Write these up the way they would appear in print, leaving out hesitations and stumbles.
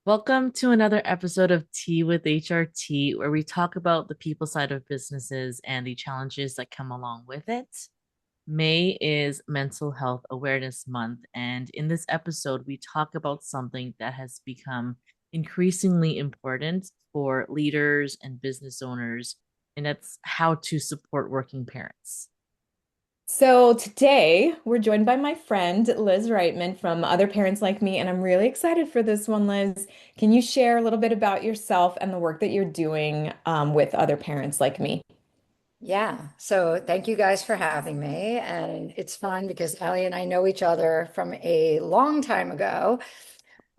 Welcome to another episode of Tea with HRT, where we talk about the people side of businesses and the challenges that come along with it. May is Mental Health Awareness Month, and in this episode, we talk about something that has become increasingly important for leaders and business owners, and that's how to support working parents. So today we're joined by my friend Liz Reitman from Other Parents Like Me, and I'm really excited for this one, Liz. Can you share a little bit about yourself and the work that you're doing with Other Parents Like Me? Yeah, so thank you guys for having me. And it's fun because Allie and I know each other from a long time ago.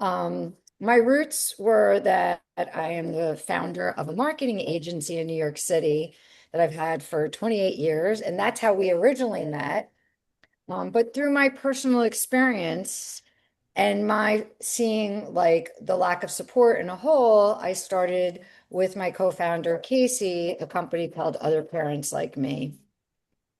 My roots were that I am the founder of a marketing agency in New York City that I've had for 28 years, and that's how we originally met. But through my personal experience and my seeing like the lack of support in a whole, I started with my co-founder, Casey, a company called Other Parents Like Me.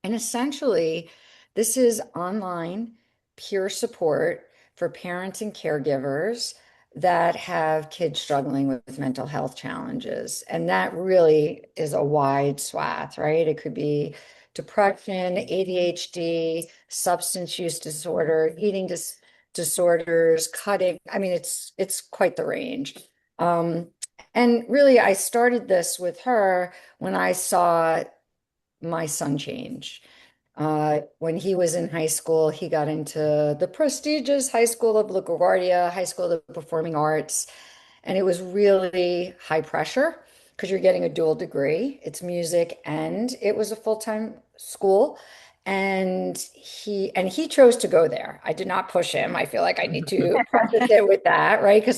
And essentially, this is online peer support for parents and caregivers that have kids struggling with mental health challenges. And that really is a wide swath, right? It could be depression, ADHD, substance use disorder, disorders, cutting. I mean, it's quite the range. Um, and really, I started this with her when I saw my son change. When he was in high school, he got into the prestigious High School of LaGuardia, High School of the Performing Arts, and it was really high pressure because you're getting a dual degree. It's music and it was a full-time school. And he chose to go there. I did not push him. I feel like I need to preface it with that, right? Because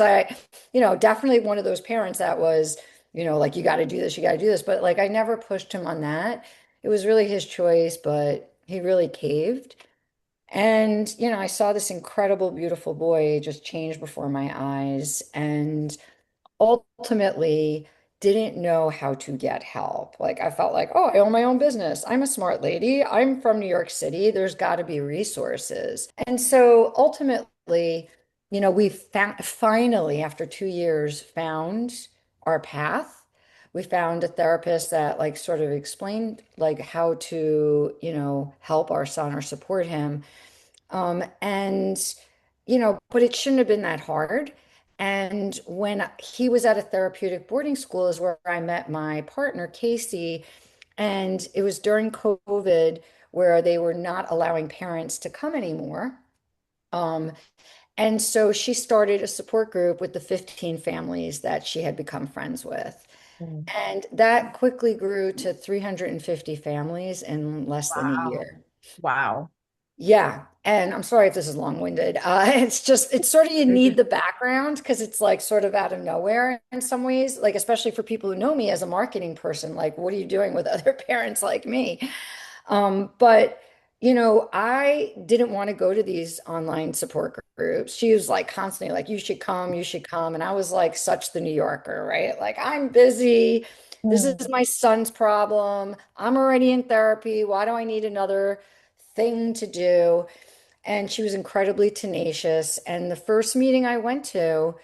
definitely one of those parents that was, like you got to do this, you got to do this. But like I never pushed him on that. It was really his choice, but he really caved. And, I saw this incredible, beautiful boy just change before my eyes and ultimately didn't know how to get help. Like I felt like, oh, I own my own business. I'm a smart lady. I'm from New York City. There's got to be resources. And so ultimately, we found finally, after 2 years, found our path. We found a therapist that like sort of explained like how to, help our son or support him. But it shouldn't have been that hard. And when he was at a therapeutic boarding school is where I met my partner, Casey. And it was during COVID where they were not allowing parents to come anymore. Um, and so she started a support group with the 15 families that she had become friends with. Mm. And that quickly grew to 350 families in less than a Wow. year. Wow. Yeah. And I'm sorry if this is long-winded. It's sort of you Very need good. the background because it's like sort of out of nowhere in some ways, like especially for people who know me as a marketing person, like what are you doing with other parents like me? But I didn't want to go to these online support groups. She was like constantly like, you should come, you should come. And I was like such the New Yorker, right? Like I'm busy. This Mm. is my son's problem. I'm already in therapy. Why do I need another thing to do? And she was incredibly tenacious. And the first meeting I went to,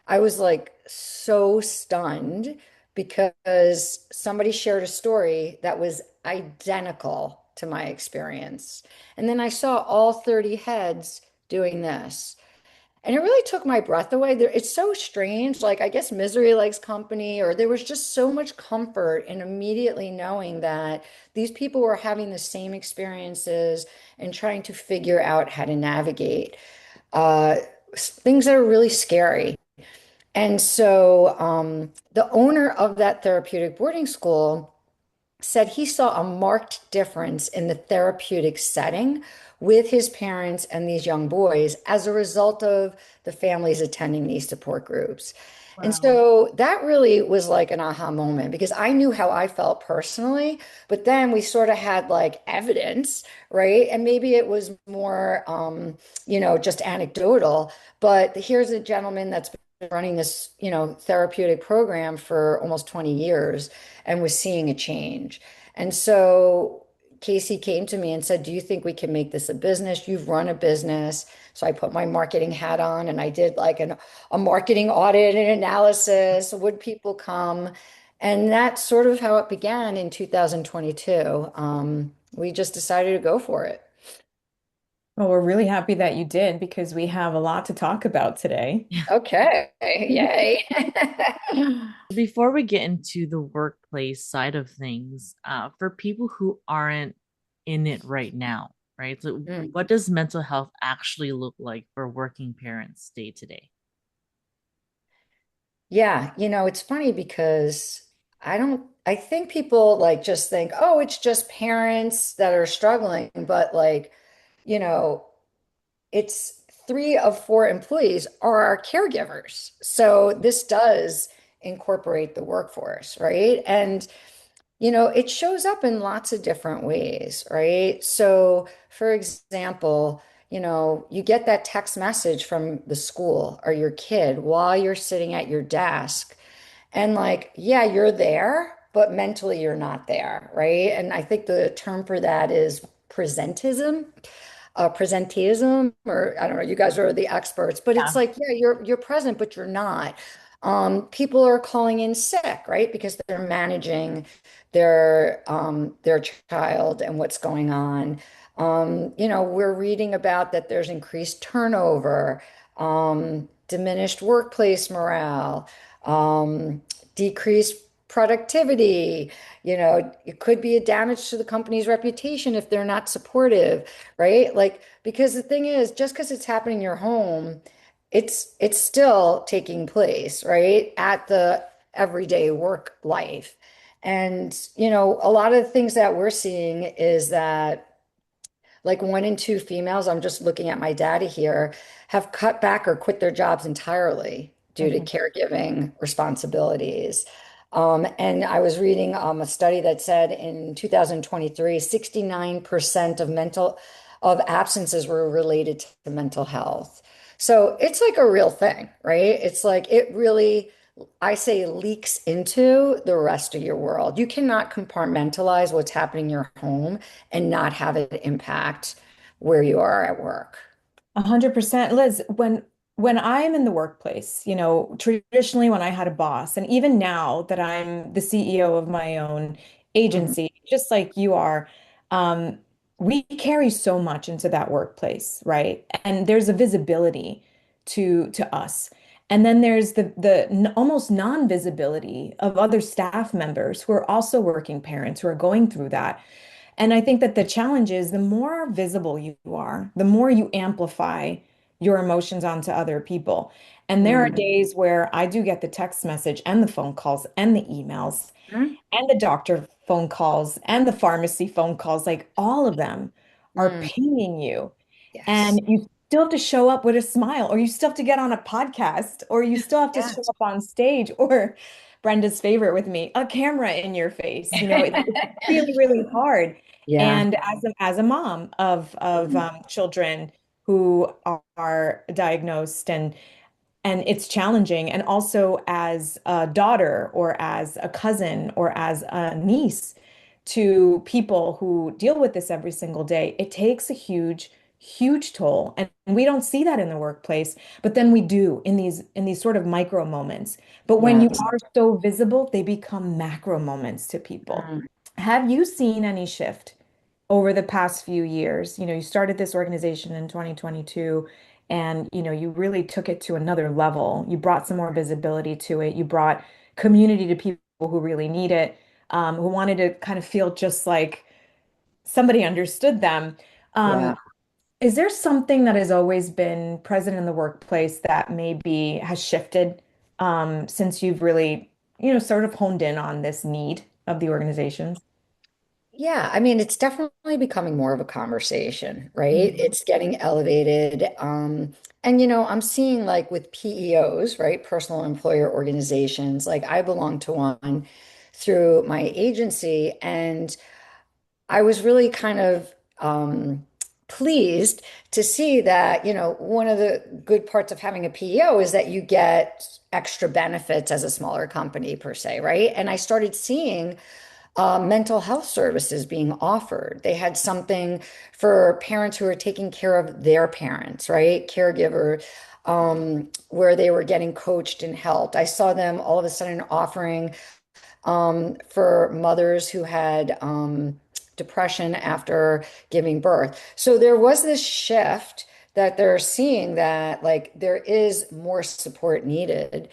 I was like so stunned because somebody shared a story that was identical to my experience. And then I saw all 30 heads doing this. And it really took my breath away. It's so strange. Like, I guess misery likes company, or there was just so much comfort in immediately knowing that these people were having the same experiences and trying to figure out how to navigate uh, things that are really scary. And so the owner of that therapeutic boarding school said he saw a marked difference in the therapeutic setting with his parents and these young boys as a result of the families attending these support groups. And Wow. so that really was like an aha moment because I knew how I felt personally, but then we sort of had like evidence, right? And maybe it was more, just anecdotal, but here's a gentleman that's been running this, therapeutic program for almost 20 years and was seeing a change. And so Casey came to me and said, "Do you think we can make this a business? You've run a business." So I put my marketing hat on and I did like a marketing audit and analysis. Would people come? And that's sort of how it began in 2022. We just decided to go for it. Well, we're really happy that you did because we have a lot to talk about today. Okay, yay. Before we get into the workplace side of things, for people who aren't in it right now, right? So, Mm. what does mental health actually look like for working parents day to day? Yeah, it's funny because I think people like just think, oh, it's just parents that are struggling, but like, you know, it's 3 of 4 employees are our caregivers. So this does incorporate the workforce, right? And it shows up in lots of different ways, right? So, for example, you get that text message from the school or your kid while you're sitting at your desk. And like, yeah, you're there, but mentally you're not there, right? And I think the term for that is presenteeism, or I don't know, you guys are the experts, but it's Yeah. like, yeah, you're present, but you're not. People are calling in sick, right? Because they're managing their child and what's going on. We're reading about that there's increased turnover, diminished workplace morale, decreased productivity. It could be a damage to the company's reputation if they're not supportive, right? Like, because the thing is, just because it's happening in your home, it's still taking place, right? At the everyday work life. And, a lot of the things that we're seeing is that like 1 in 2 females, I'm just looking at my data here, have cut back or quit their jobs entirely due to Mhm. caregiving responsibilities. And I was reading a study that said in 2023, 69% of absences were related to mental health. So it's like a real thing, right? It's like it really, I say, leaks into the rest of your world. You cannot compartmentalize what's happening in your home and not have it impact where you are at work. 100%. Liz, when I'm in the workplace, traditionally when I had a boss, and even now that I'm the CEO of my own Mhm. agency, just like you are, um, we carry so much into that workplace, right? And there's a visibility to us. And then there's the almost non-visibility of other staff members who are also working parents who are going through that. And I think that the challenge is the more visible you are, the more you amplify your emotions onto other people. And there are Mhm. days where I do get the text message and the phone calls and the emails and the doctor phone calls and the pharmacy phone calls, like all of them are Mhm. pinging you. Yes. And you still have to show up with a smile, or you still have to get on a podcast, or you still have to show Yes. up on stage, or Brenda's favorite with me, a camera in your face. It's really, really hard. Yeah. And as a mom of Mhm. children who are diagnosed and it's challenging. And also as a daughter or as a cousin or as a niece to people who deal with this every single day, it takes a huge, huge toll. And we don't see that in the workplace, but then we do in these sort of micro moments. But when you Yes. are so visible, they become macro moments to people. Mhm. Have you seen any shift over the past few years? You started this organization in 2022 and you really took it to another level. You brought some more visibility to it. You brought community to people who really need it, who wanted to kind of feel just like somebody understood them. Yeah. Um, is there something that has always been present in the workplace that maybe has shifted since you've really, sort of honed in on this need of the organizations? Yeah, I mean, it's definitely becoming more of a conversation, right? Mhm. It's getting elevated. And I'm seeing like with PEOs, right? Personal employer organizations, like I belong to one through my agency, and I was really kind of pleased to see that, one of the good parts of having a PEO is that you get extra benefits as a smaller company per se, right? And I started seeing mental health services being offered. They had something for parents who are taking care of their parents, right? Caregiver, where they were getting coached and helped. I saw them all of a sudden offering for mothers who had depression after giving birth. So there was this shift that they're seeing that like there is more support needed.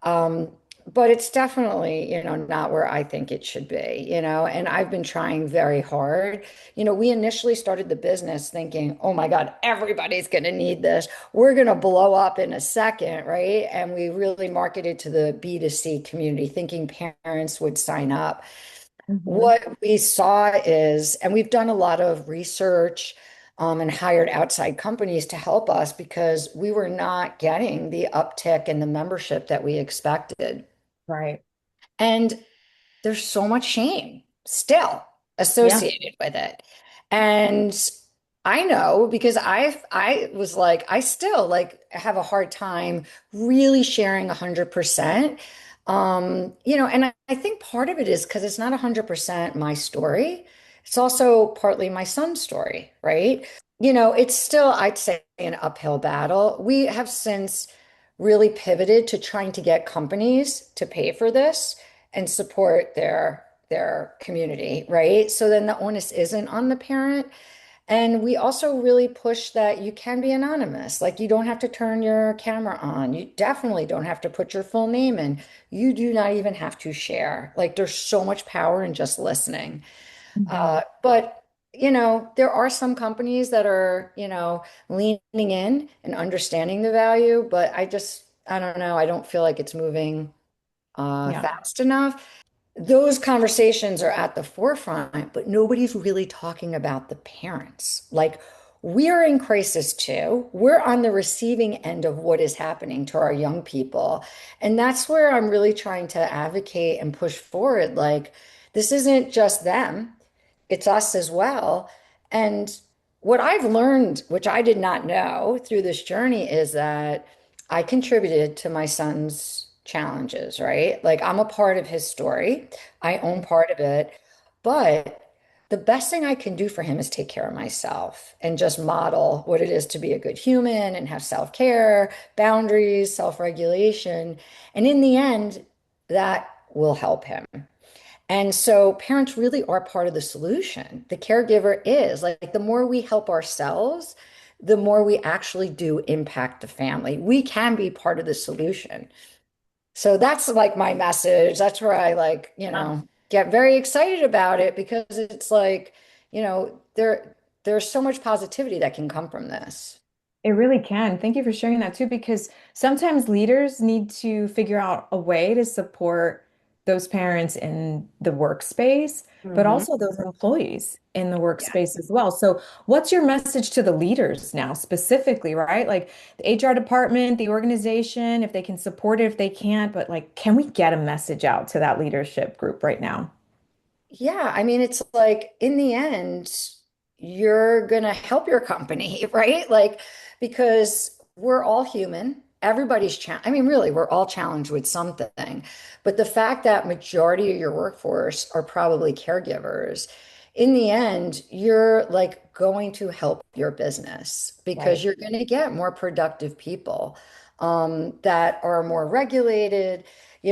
Um, but it's definitely, not where I think it should be, and I've been trying very hard. We initially started the business thinking, oh my God, everybody's going to need this. We're going to blow up in a second, right? And we really marketed to the B2C community, thinking parents would sign up. Mhm. What we saw is, and we've done a lot of research and hired outside companies to help us because we were not getting the uptick in the membership that we expected. Right. And there's so much shame still Yeah. associated with it. And I know because I was like, I still like have a hard time really sharing 100%. And I think part of it is because it's not 100% my story. It's also partly my son's story, right? It's still, I'd say, an uphill battle. We have since really pivoted to trying to get companies to pay for this and support their community, right? So then the onus isn't on the parent. And we also really push that you can be anonymous. Like you don't have to turn your camera on. You definitely don't have to put your full name in. You do not even have to share. Like there's so much power in just listening. Mhm. But there are some companies that are, leaning in and understanding the value, but I don't know. I don't feel like it's moving Yeah. fast enough. Those conversations are at the forefront, but nobody's really talking about the parents. Like, we're in crisis too. We're on the receiving end of what is happening to our young people. And that's where I'm really trying to advocate and push forward. Like, this isn't just them, it's us as well. And what I've learned, which I did not know through this journey, is that I contributed to my son's challenges, right? Like I'm a part of his story. I own part of it. But the best thing I can do for him is take care of myself and just model what it is to be a good human and have self-care, boundaries, self-regulation. And in the end, that will help him. And so parents really are part of the solution. The caregiver is like the more we help ourselves, the more we actually do impact the family. We can be part of the solution. So that's like my message. That's where I like, get very excited about it because it's like, there's so much positivity that can come from this. It really can. Thank you for sharing that too, because sometimes leaders need to figure out a way to support those parents in the workspace, but Mhm. also those employees in the Yeah. workspace as well. So, what's your message to the leaders now, specifically, right? Like the HR department, the organization, if they can support it, if they can't, but like, can we get a message out to that leadership group right now? Yeah, I mean, it's like in the end, you're gonna help your company, right? Like, because we're all human. Everybody's I mean, really, we're all challenged with something. But the fact that majority of your workforce are probably caregivers, in the end, you're like going to help your business because Right. you're going to get more productive people that are more regulated. We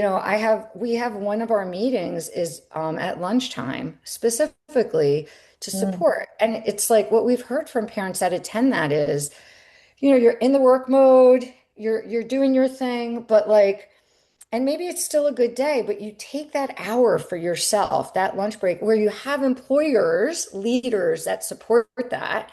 have one of our meetings is at lunchtime specifically to Mm, support. And it's like what we've heard from parents that attend that is, you're in the work mode, you're doing your thing, but like, and maybe it's still a good day, but you take that hour for yourself, that lunch break where you have employers, leaders that support that.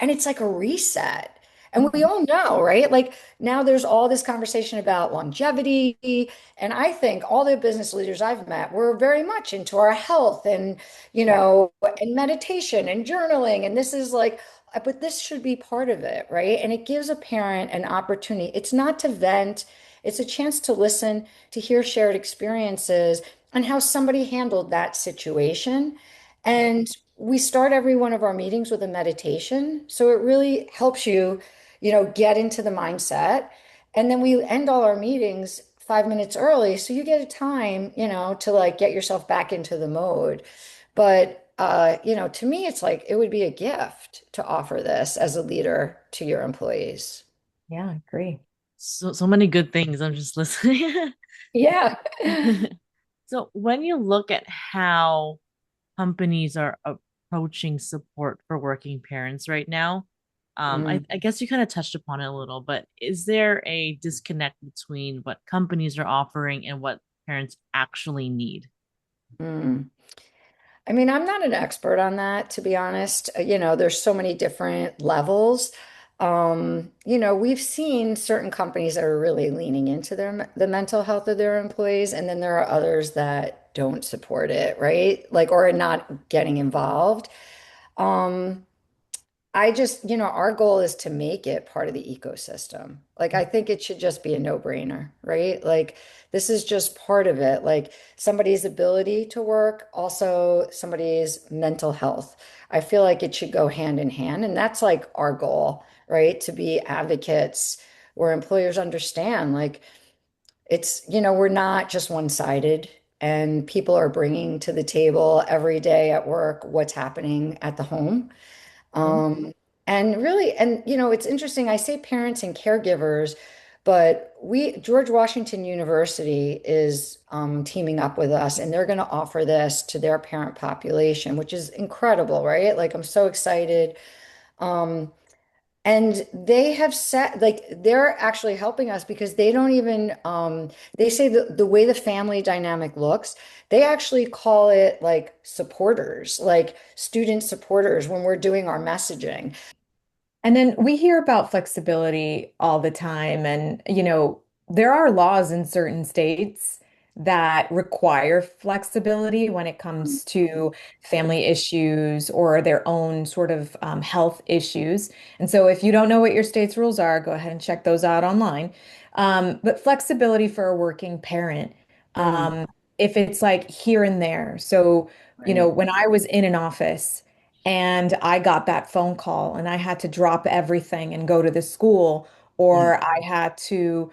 And it's like a reset. And we mhm. all know, right? Like now there's all this conversation about longevity. And I think all the business leaders I've met were very much into our health and, Yeah. and meditation and journaling. And this is like, but this should be part of it, right? And it gives a parent an opportunity. It's not to vent, it's a chance to listen, to hear shared experiences and how somebody handled that situation. Right. And we start every one of our meetings with a meditation. So it really helps you, get into the mindset. And then we end all our meetings 5 minutes early, so you get a time, to like get yourself back into the mode. But to me, it's like it would be a gift to offer this as a leader to your employees. Yeah, I agree. So many good things. I'm just listening. Yeah. So when you look at how companies are approaching support for working parents right now, Mm, I guess you kind of touched upon it a little, but is there a disconnect between what companies are offering and what parents actually need? mm. I mean, I'm not an expert on that, to be honest. There's so many different levels. We've seen certain companies that are really leaning into the mental health of their employees, and then there are others that don't support it, right? Like, or are not getting involved. Um, I just, our goal is to make it part of the ecosystem. Like, I think it should just be a no-brainer, right? Like, this is just part of it. Like, somebody's ability to work, also somebody's mental health. I feel like it should go hand in hand. And that's like our goal, right? To be advocates where employers understand, like, we're not just one-sided. And people are bringing to the table every day at work what's happening at the home. Mhm. And really, it's interesting. I say parents and caregivers, but George Washington University is teaming up with us, and they're going to offer this to their parent population, which is incredible, right? Like, I'm so excited. Um, and they have set, like, they're actually helping us because they don't even, they say the way the family dynamic looks, they actually call it like supporters, like student supporters when we're doing our messaging. And then we hear about flexibility all the time. And, there are laws in certain states that require flexibility when it comes to family issues or their own sort of health issues. And so if you don't know what your state's rules are, go ahead and check those out online. But flexibility for a working parent, Mm, um, if it's like here and there. So, right. when I was in an office, and I got that phone call and I had to drop everything and go to the school, Yeah. or I had to,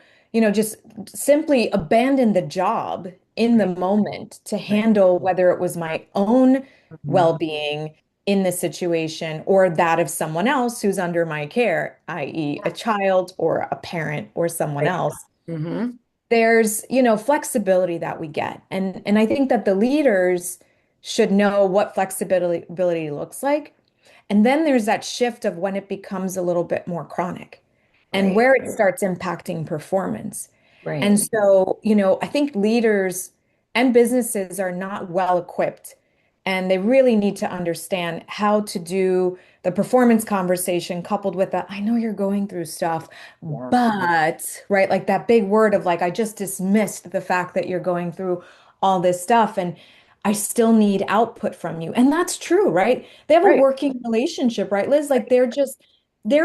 just simply abandon the job in the Right. moment to Right. handle whether it was my own Mhm. well-being in the situation or that of someone else who's under my care, i.e., a child or a parent or someone Right. else. Mm-hmm. There's, flexibility that we get. And I think that the leaders should know what flexibility looks like. And then there's that shift of when it becomes a little bit more chronic and Right. where it starts impacting performance. And Right. so, I think leaders and businesses are not well equipped, and they really need to understand how to do the performance conversation coupled with that. I know you're going through stuff, Yeah. but, right, like that big word of like, I just dismissed the fact that you're going through all this stuff and I still need output from you. And that's true, right? They have a Right. working relationship, right, Liz? Like they're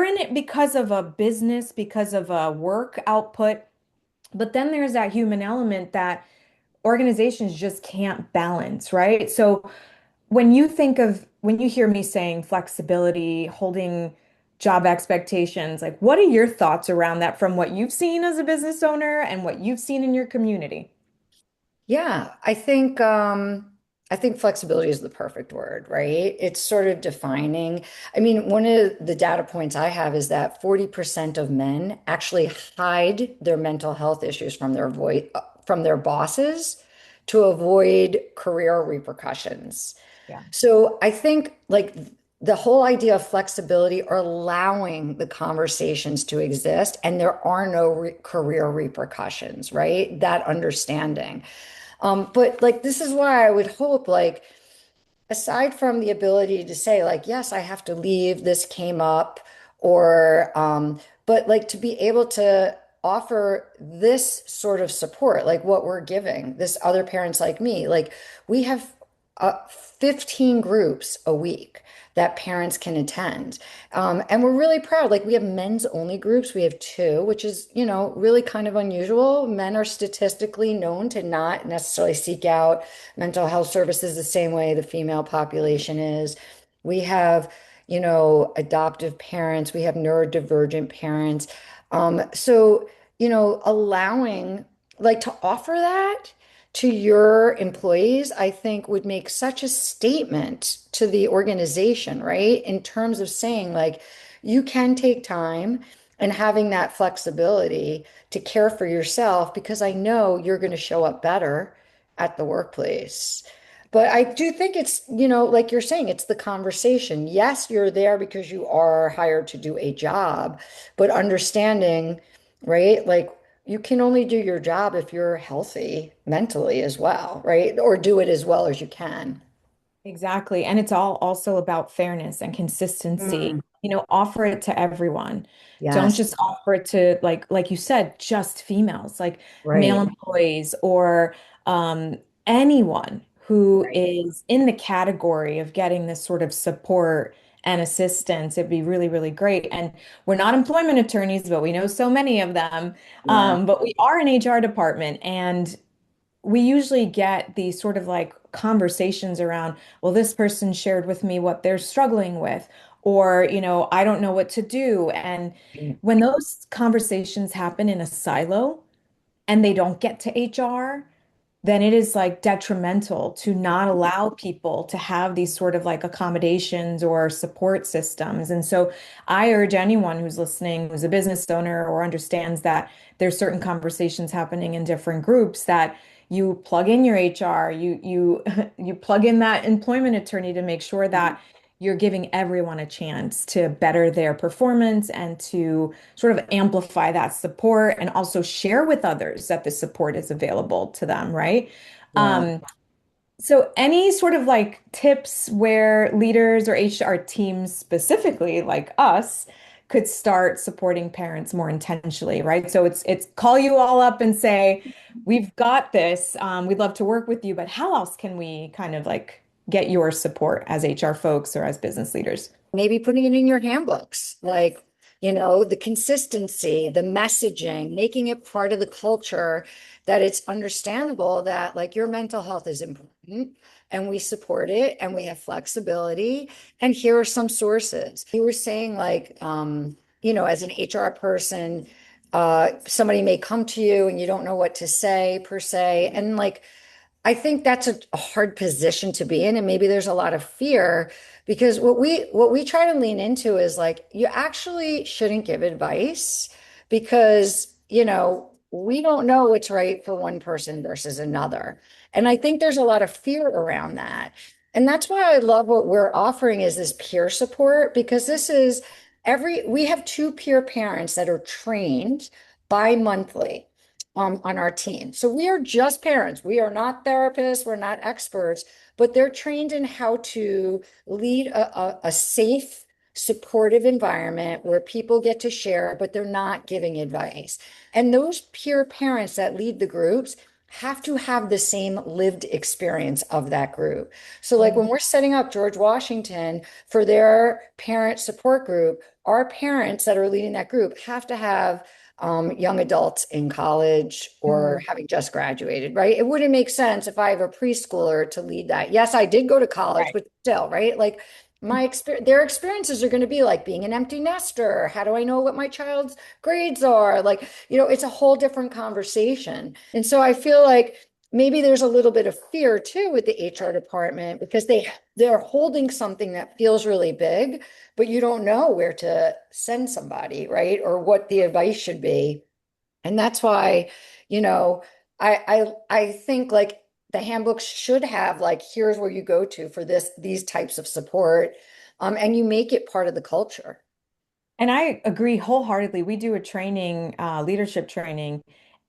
in it because of a business, because of a work output. But then there's that human element that organizations just can't balance, right? So when you hear me saying flexibility, holding job expectations, like what are your thoughts around that from what you've seen as a business owner and what you've seen in your community? Yeah, I think flexibility is the perfect word, right? It's sort of defining. I mean, one of the data points I have is that 40% of men actually hide their mental health issues from from their bosses to avoid career repercussions. Yeah. So I think like the whole idea of flexibility or allowing the conversations to exist and there are no career repercussions, right? That understanding. But like this is why I would hope like aside from the ability to say like yes I have to leave, this came up, or but like to be able to offer this sort of support like what we're giving this other parents like me, like we have 15 groups a week that parents can attend. And we're really proud. Like we have men's only groups. We have two, which is, really kind of unusual. Men are statistically known to not necessarily seek out mental health services the same way the female population is. We have, adoptive parents. We have neurodivergent parents. So, allowing like to offer that to your employees, I think would make such a statement to the organization, right? In terms of saying, like, you can take time and having that flexibility to care for yourself because I know you're going to show up better at the workplace. But I do think it's, like you're saying, it's the conversation. Yes, you're there because you are hired to do a job, but understanding, right? Like, you can only do your job if you're healthy mentally as well, right? Or do it as well as you can. Exactly. And it's all also about fairness and consistency. Mm, Offer it to everyone. Don't yes, just offer it to like you said, just females, like male right, employees or anyone who right. is in the category of getting this sort of support and assistance. It'd be really, really great. And we're not employment attorneys, but we know so many of them. Yeah. But we are an HR department, and we usually get these sort of like conversations around, well, this person shared with me what they're struggling with, or, I don't know what to do. And when those conversations happen in a silo and they don't get to HR, then it is like detrimental to not allow people to have these sort of like accommodations or support systems. And so I urge anyone who's listening, who's a business owner or understands that there's certain conversations happening in different groups, that you plug in your HR, you you plug in that employment attorney to make sure that you're giving everyone a chance to better their performance and to sort of amplify that support and also share with others that the support is available to them, right? Yeah. Um, so any sort of like tips where leaders or HR teams specifically like us could start supporting parents more intentionally, right? So it's call you all up and say, we've got this. We'd love to work with you, but how else can we kind of like get your support as HR folks or as business leaders? Maybe putting it in your handbooks, like, the consistency, the messaging, making it part of the culture, that it's understandable that like your mental health is important and we support it and we have flexibility. And here are some sources. You were saying like, as an HR person, somebody may come to you and you don't know what to say per se. And like, I think that's a hard position to be in, and maybe there's a lot of fear because what we try to lean into is like you actually shouldn't give advice because we don't know what's right for one person versus another. And I think there's a lot of fear around that. And that's why I love what we're offering is this peer support because this is we have two peer parents that are trained bi-monthly on our team. So we are just parents. We are not therapists. We're not experts, but they're trained in how to lead a safe, supportive environment where people get to share, but they're not giving advice. And those peer parents that lead the groups have to have the same lived experience of that group. So, like when we're setting up George Washington for their parent support group, our parents that are leading that group have to have young adults in college or Mm. having just graduated, right? It wouldn't make sense if I have a preschooler to lead that. Yes, I did go to college, Right. but still, right? Like their experiences are going to be like being an empty nester. How do I know what my child's grades are? Like, it's a whole different conversation. And so I feel like maybe there's a little bit of fear too with the HR department because they're holding something that feels really big, but you don't know where to send somebody, right? Or what the advice should be. And that's why, you know, I think like the handbooks should have like here's where you go to for these types of support. And you make it part of the culture. And I agree wholeheartedly. We do a training, leadership training,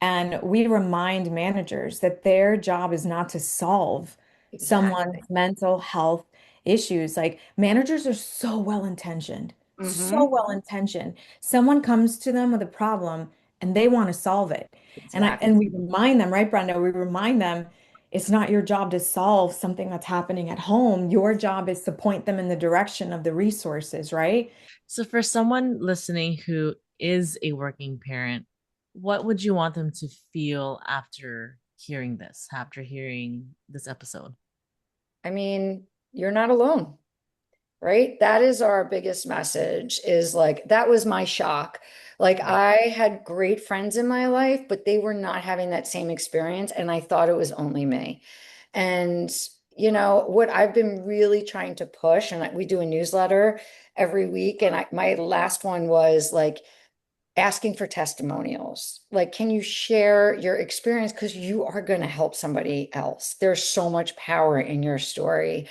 and we remind managers that their job is not to solve someone's Exactly. mental health issues. Like managers are so well intentioned, so Hmm. well intentioned. Someone comes to them with a problem and they want to solve it. And Exactly. we remind them, right, Brenda? We remind them it's not your job to solve something that's happening at home. Your job is to point them in the direction of the resources, right? So, for someone listening who is a working parent, what would you want them to feel after hearing this episode? I mean, you're not alone. right? That is our biggest message is like, that was my shock. Like, Right. I had great friends in my life, but they were not having that same experience. And I thought it was only me. And, what I've been really trying to push, and we do a newsletter every week. And my last one was like, asking for testimonials. Like, can you share your experience? Because you are going to help somebody else. There's so much power in your story.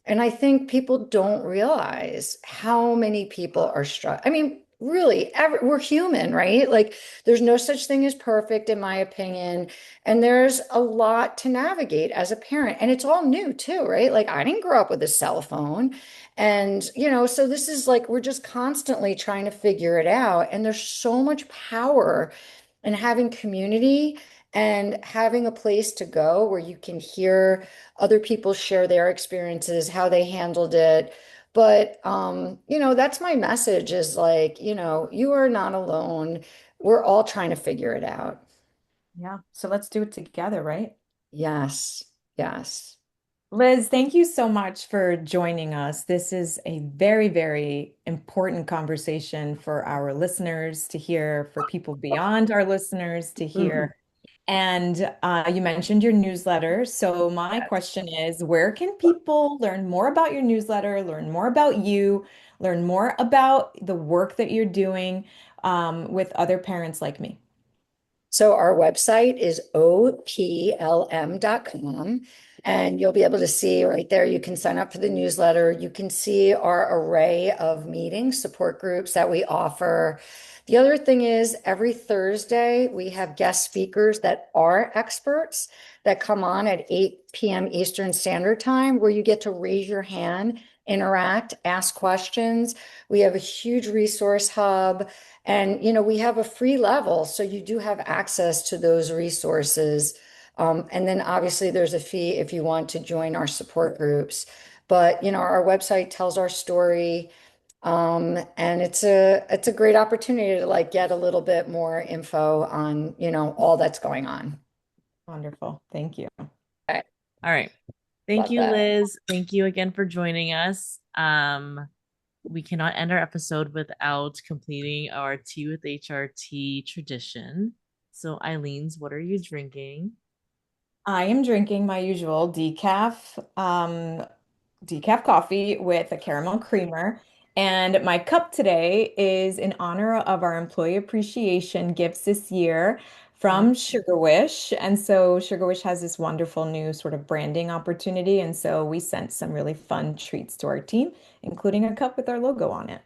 And I think people don't realize how many people are struck. I mean, really, we're human, right? Like, there's no such thing as perfect, in my opinion. And there's a lot to navigate as a parent. And it's all new, too, right? Like, I didn't grow up with a cell phone. And, so this is like, we're just constantly trying to figure it out. And there's so much power in having community and having a place to go where you can hear other people share their experiences, how they handled it. But that's my message is like, you are not alone. We're all trying to figure it out. Yeah. So let's do it together, right? Yes. Yes. Liz, thank you so much for joining us. This is a very, very important conversation for our listeners to hear, for people beyond our listeners to Mhm. hear. And you mentioned your newsletter. So my question is, where can people learn more about your newsletter, learn more about you, learn more about the work that you're doing with other parents like me? So our website is OPLM.com, and you'll be able to see right there. You can sign up for the newsletter. You can see our array of meetings, support groups that we offer. The other thing is every Thursday we have guest speakers that are experts that come on at 8 p.m. Eastern Standard Time, where you get to raise your hand, interact, ask questions. We have a huge resource hub. And, we have a free level, so you do have access to those resources. And then obviously there's a fee if you want to join our support groups. But, our website tells our story. And it's a great opportunity to like get a little bit more info on, all that's going on. Wonderful. Thank you. Okay, All right. Thank love you, that. Liz. Thank you again for joining us. We cannot end our episode without completing our tea with HRT tradition. So, Eileen's, what are you drinking? I am drinking my usual decaf coffee with a caramel creamer. And my cup today is in honor of our employee appreciation gifts this year Oh, from Sugar Wish. And so Sugar Wish has this wonderful new sort of branding opportunity. And so we sent some really fun treats to our team, including a cup with our logo on it.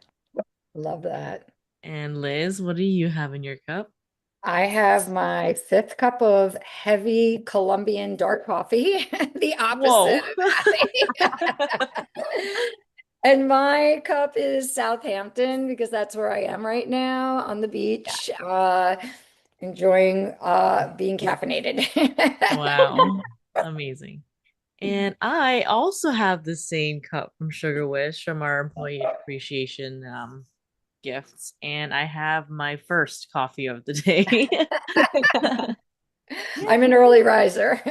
love that. And Liz, what do you have in your cup? I have my fifth cup of heavy Colombian dark coffee, the opposite Whoa. of And my cup is Southampton because that's where I am right now on the beach, enjoying being caffeinated. Wow. Amazing. And I also have the same cup from Sugar Wish from our employee appreciation gifts. And I have my first coffee of the day. I'm an early riser.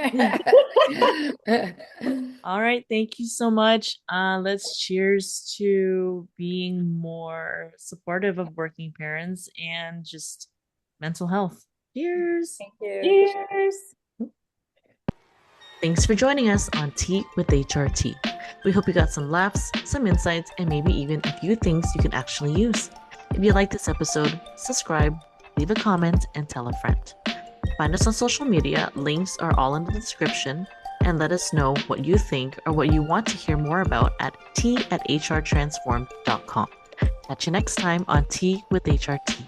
All right. Thank you so much. Let's cheers to being more supportive of working parents and just mental health. Cheers. Thank you. Cheers. Thanks for joining us on Tea with HRT. We hope you got some laughs, some insights, and maybe even a few things you can actually use. If you like this episode, subscribe, leave a comment, and tell a friend. Find us on social media, links are all in the description, and let us know what you think or what you want to hear more about at tea@hrtransformed.com. Catch you next time on Tea with HRT.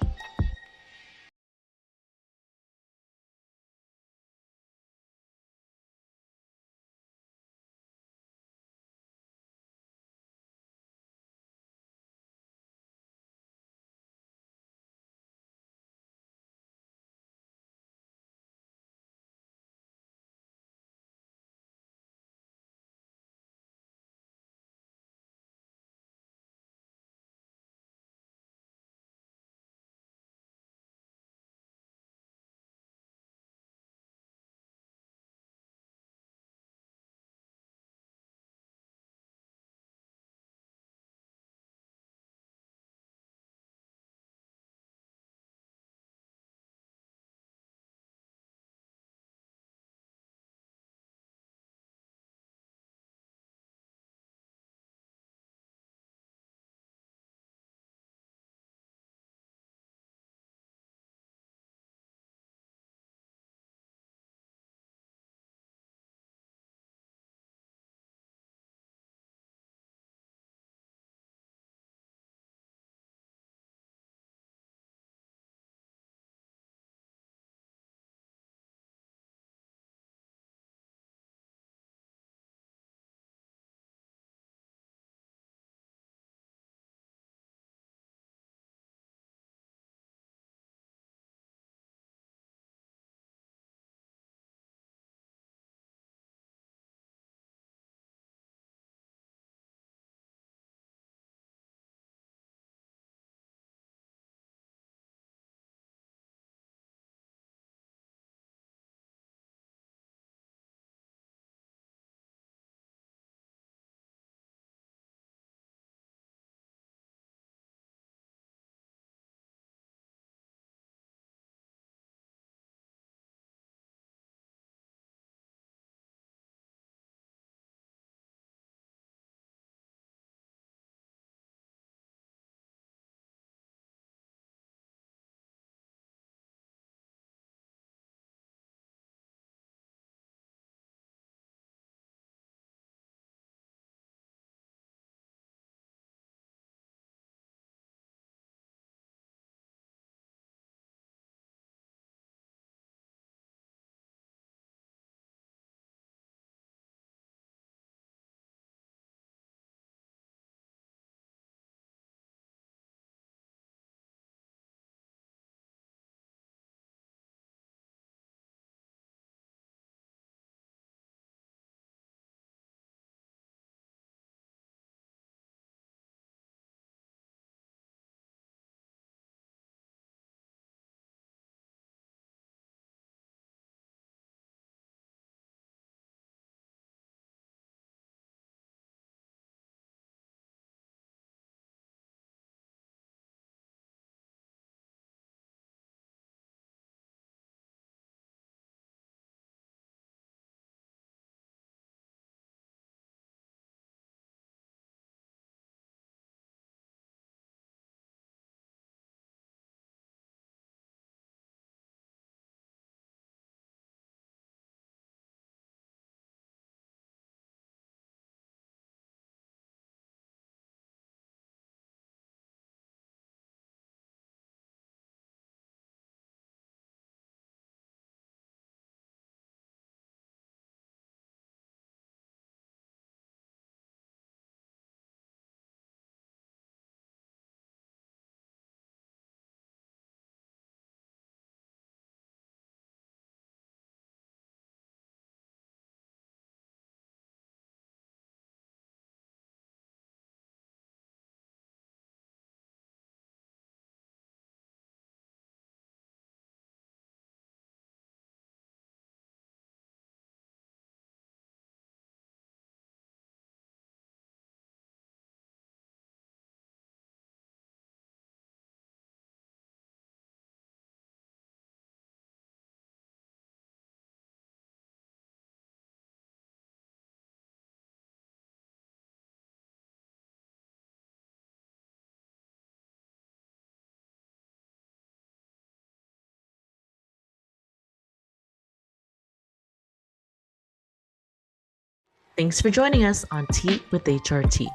Thanks for joining us on Tea with HRT.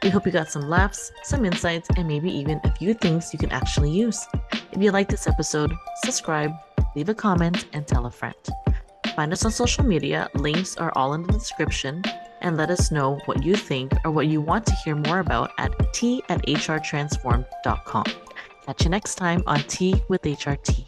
We hope you got some laughs, some insights, and maybe even a few things you can actually use. If you like this episode, subscribe, leave a comment, and tell a friend. Find us on social media. Links are all in the description. And let us know what you think or what you want to hear more about at tea@hrtransformed.com. Catch you next time on Tea with HRT.